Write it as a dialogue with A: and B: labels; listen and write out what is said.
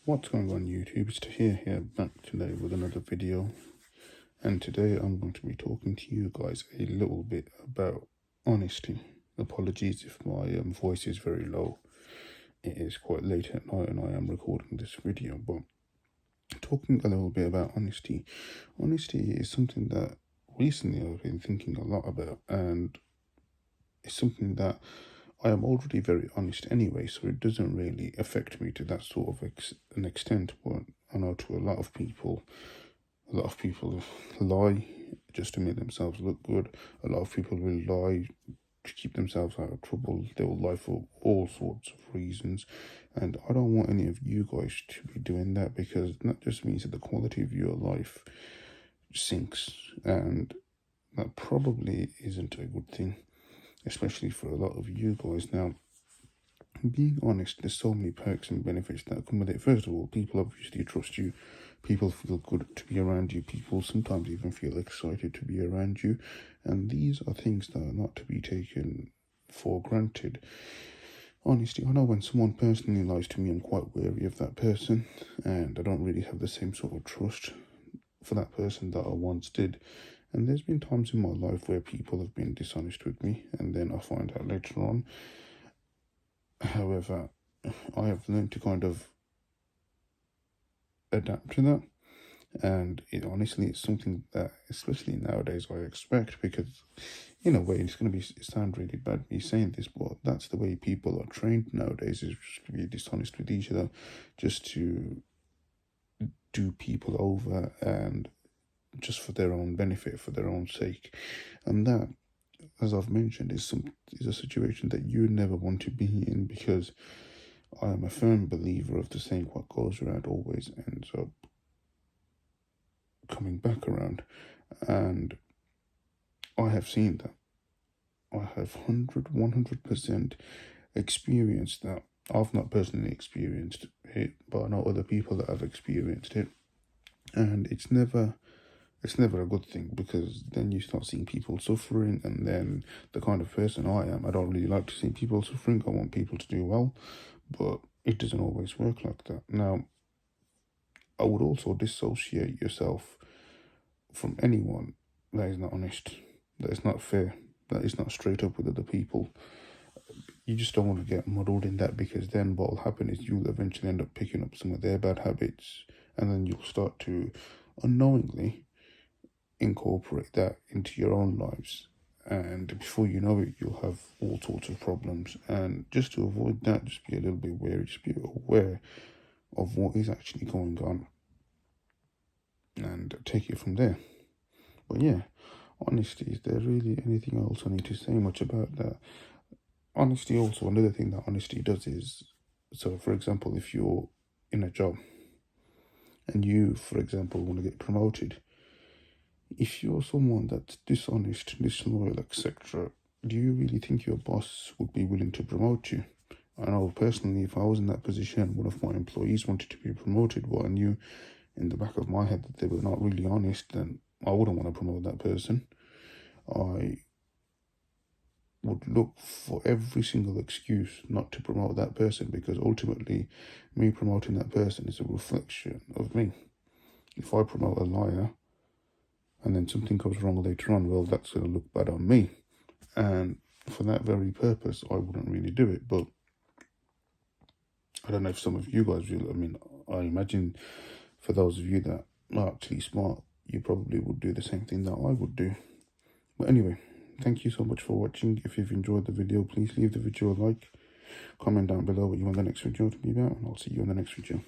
A: What's going on YouTube? It's Tahir here, back today with another video, and today I'm going to be talking to you guys a little bit about honesty. Apologies if my voice is very low. It is quite late at night and I am recording this video, but talking a little bit about honesty. Honesty is something that recently I've been thinking a lot about, and it's something that I am already very honest anyway, so it doesn't really affect me to that sort of an extent. But I know to a lot of people lie just to make themselves look good. A lot of people will lie to keep themselves out of trouble. They will lie for all sorts of reasons, and I don't want any of you guys to be doing that, because that just means that the quality of your life sinks, and that probably isn't a good thing, especially for a lot of you guys. Now, being honest, there's so many perks and benefits that come with it. First of all, people obviously trust you. People feel good to be around you. People sometimes even feel excited to be around you. And these are things that are not to be taken for granted. Honestly, I know when someone personally lies to me, I'm quite wary of that person, and I don't really have the same sort of trust for that person that I once did. And there's been times in my life where people have been dishonest with me, and then I find out later on. However, I have learned to kind of adapt to that, and honestly, it's something that, especially nowadays, I expect, because in a way, it's going to sound really bad me saying this, but that's the way people are trained nowadays, is just to be dishonest with each other, just to do people over, and just for their own benefit, for their own sake. And that, as I've mentioned, is a situation that you never want to be in, because I am a firm believer of the saying, what goes around always ends up coming back around. And I have seen that. I have 100% experienced that. I've not personally experienced it, but I know other people that have experienced it. And it's never a good thing, because then you start seeing people suffering, and then the kind of person I am, I don't really like to see people suffering. I want people to do well, but it doesn't always work like that. Now, I would also dissociate yourself from anyone that is not honest, that is not fair, that is not straight up with other people. You just don't want to get muddled in that, because then what will happen is you'll eventually end up picking up some of their bad habits, and then you'll start to unknowingly incorporate that into your own lives, and before you know it, you'll have all sorts of problems. And just to avoid that, just be a little bit wary, just be aware of what is actually going on, and take it from there. But yeah, honesty, is there really anything else I need to say much about that? Honesty, also another thing that honesty does is, so for example, if you're in a job and you, for example, want to get promoted, if you're someone that's dishonest, disloyal, etc., do you really think your boss would be willing to promote you? I know personally, if I was in that position, one of my employees wanted to be promoted, but I knew in the back of my head that they were not really honest, then I wouldn't want to promote that person. I would look for every single excuse not to promote that person, because ultimately, me promoting that person is a reflection of me. If I promote a liar, and then something goes wrong later on, well, that's going to look bad on me. And for that very purpose, I wouldn't really do it. But I don't know if some of you guys will. I mean, I imagine for those of you that are actually smart, you probably would do the same thing that I would do. But anyway, thank you so much for watching. If you've enjoyed the video, please leave the video a like. Comment down below what you want the next video to be about, and I'll see you in the next video.